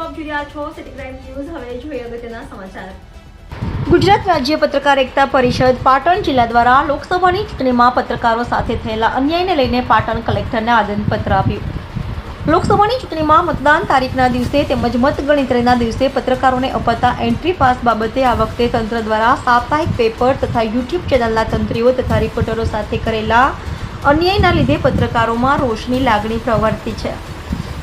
આપ જોઈ રહ્યા છો સિટી ક્રાઇમ ન્યૂઝ। હવે જોઈએ અગત્યના સમાચાર। ગુજરાત રાજ્ય પત્રકાર એકતા પરિષદ પાટણ જિલ્લા દ્વારા લોકસભાની ચૂંટણીમાં પત્રકારો સાથે થયેલા અન્યાયને લઈને પાટણ કલેક્ટરને આવેદનપત્ર આપ્યું। લોકસભાની ચૂંટણીમાં મતદાન તારીખના દિવસે તેમજ મતગણતરીના દિવસે પત્રકારોને અપાતા એન્ટ્રી પાસ બાબતે આ વખતે તંત્ર દ્વારા સાપ્તાહિક પેપર તથા યુટ્યુબ ચેનલના તંત્રીઓ તથા રિપોર્ટરો સાથે કરેલા અન્યાયના લીધે પત્રકારોમાં રોષની લાગણી પ્રવર્તી છે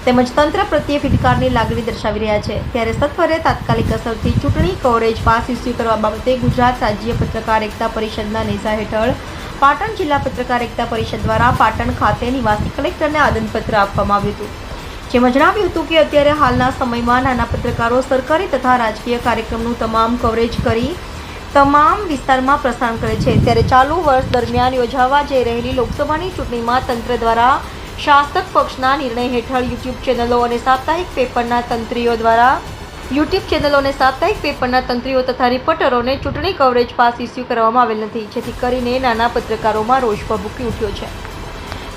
તેમજ તંત્ર પ્રત્યે ફિટકારની લાગણી દર્શાવી રહ્યા છે। ત્યારે સત્વરે તાત્કાલિક અસરથી ચૂંટણી કવરેજ પાસ ઇસ્યુ કરવા બાબતે ગુજરાત રાજ્ય પત્રકાર એકતા પરિષદના નેજા હેઠળ પાટણ જિલ્લા પત્રકાર એકતા પરિષદ દ્વારા પાટણ ખાતે નિવાસી કલેક્ટરને આવેદનપત્ર આપવામાં આવ્યું હતું। જેમાં જણાવ્યું હતું કે અત્યારે હાલના સમયમાં નાના પત્રકારો સરકારી તથા રાજકીય કાર્યક્રમનું તમામ કવરેજ કરી તમામ વિસ્તારમાં પ્રસારણ કરે છે। ત્યારે ચાલુ વર્ષ દરમિયાન યોજાવા જઈ રહેલી લોકસભાની ચૂંટણીમાં તંત્ર દ્વારા શાસક પક્ષના નિર્ણય હેઠળ યુટ્યુબ ચેનલો અને સાપ્તાહિક પેપરના તંત્રીઓ તથા રિપોર્ટરોને ચૂંટણી કવરેજ પાસ ઇસ્યુ કરવામાં આવેલ નથી, જેથી કરીને નાના પત્રકારોમાં રોષ ભભૂકી ઉઠ્યો છે।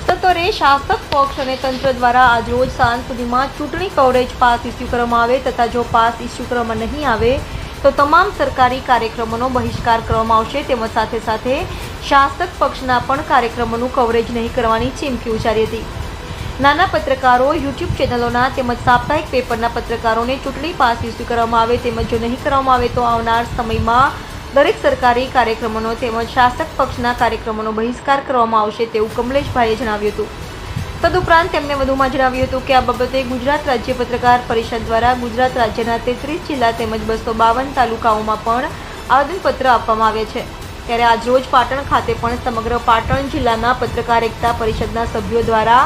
સત્વરે શાસક પક્ષ અને તંત્ર દ્વારા આજરોજ સાંજ સુધીમાં ચૂંટણી કવરેજ પાસ ઇસ્યુ કરવામાં આવે તથા જો પાસ ઇસ્યુ કરવામાં નહીં આવે તો તમામ સરકારી કાર્યક્રમોનો બહિષ્કાર કરવામાં આવશે તેમજ સાથે સાથે શાસક પક્ષના પણ કાર્યક્રમોનું કવરેજ નહીં કરવાની ચીમકી ઉચ્ચારી હતી। નાના પત્રકારો યુટ્યુબ ચેનલોના તેમજ સાપ્તાહિક પેપરના પત્રકારોને ચૂંટણી પાસ ઇસ્યુ કરવામાં આવે તેમજ જો નહીં કરવામાં આવે તો આવનાર સમયમાં દરેક સરકારી કાર્યક્રમોનો તેમજ શાસક પક્ષના કાર્યક્રમોનો બહિષ્કાર કરવામાં આવશે તેવું કમલેશભાઈએ જણાવ્યું હતું। તદુપરાંત તેમણે વધુમાં જણાવ્યું હતું કે આ બાબતે ગુજરાત રાજ્ય પત્રકાર પરિષદ દ્વારા ગુજરાત રાજ્યના 33 જિલ્લા તેમજ 252 તાલુકાઓમાં પણ આવેદનપત્ર આપવામાં આવ્યા છે। ત્યારે આજરોજ પાટણ ખાતે પણ સમગ્ર પાટણ જિલ્લાના પત્રકાર એકતા પરિષદના સભ્યો દ્વારા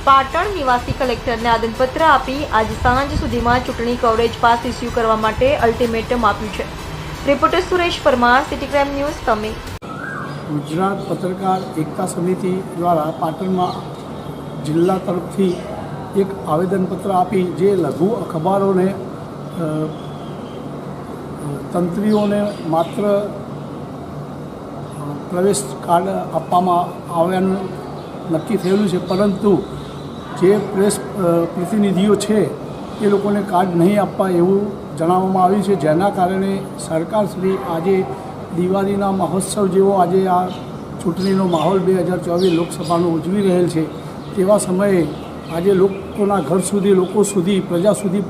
પાટણ નિવાસી કલેક્ટરને આવેદનપત્ર આપી આજ સાંજ સુધીમાં ચૂંટણી કવરેજ પાસ ઇસ્યુ કરવા માટે અલ્ટિમેટમ આપ્યું છે। Reporter Suresh Parmar, city crime news, તમે। ગુજરાત પત્રકાર એકતા સમિતિ દ્વારા પાટણમાં જિલ્લા તરફથી એક આવેદનપત્ર આપી જે લઘુ અખબારોને તંત્રીઓને માત્ર પ્રવેશ કાર્ડ આપવામાં આવ્યાનું નક્કી થયેલું છે, પરંતુ જે પ્રેસ પ્રતિનિધિઓ છે એ લોકોને કાર્ડ નહીં આપવા એવું જણાવવામાં આવ્યું છે, જેના કારણે સરકારશ્રી આજે દિવાળીના મહોત્સવ જેવો આજે આ ચૂંટણીનો માહોલ 2024 લોકસભાનો ઉજવી રહેલ છે તેવા સમયે આજે લોકોના ઘર સુધી, લોકો સુધી, પ્રજા સુધી,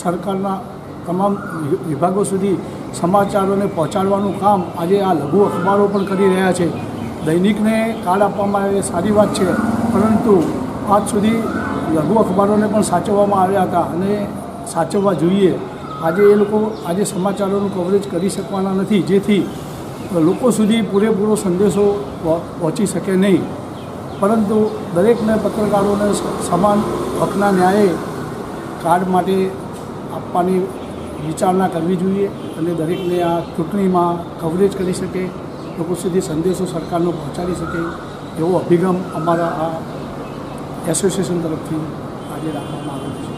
સરકારના તમામ વિભાગો સુધી સમાચારોને પહોંચાડવાનું કામ આજે આ લઘુ અખબારો પણ કરી રહ્યા છે। દૈનિકને કાર્ડ આપવામાં આવે એ સારી વાત છે, પરંતુ આજ સુધી લઘુ અખબારોને પણ સાચવવામાં આવ્યા હતા અને સાચવવા જોઈએ। આજે એ લોકો આજે સમાચારોનું કવરેજ કરી શકવાના નથી, જેથી લોકો સુધી પૂરેપૂરો સંદેશો પહોંચી શકે નહીં, પરંતુ દરેકને પત્રકારોને સમાન હકના ન્યાયે કાર્ડ માટે આપવાની વિચારણા કરવી જોઈએ અને દરેકને આ ચૂંટણીમાં કવરેજ કરી શકે, લોકો સુધી સંદેશો સરકારનો પહોંચાડી શકે એવો અભિગમ અમારા આ એસોસિએશન તરફથી આજે રાખવામાં આવેલો છે।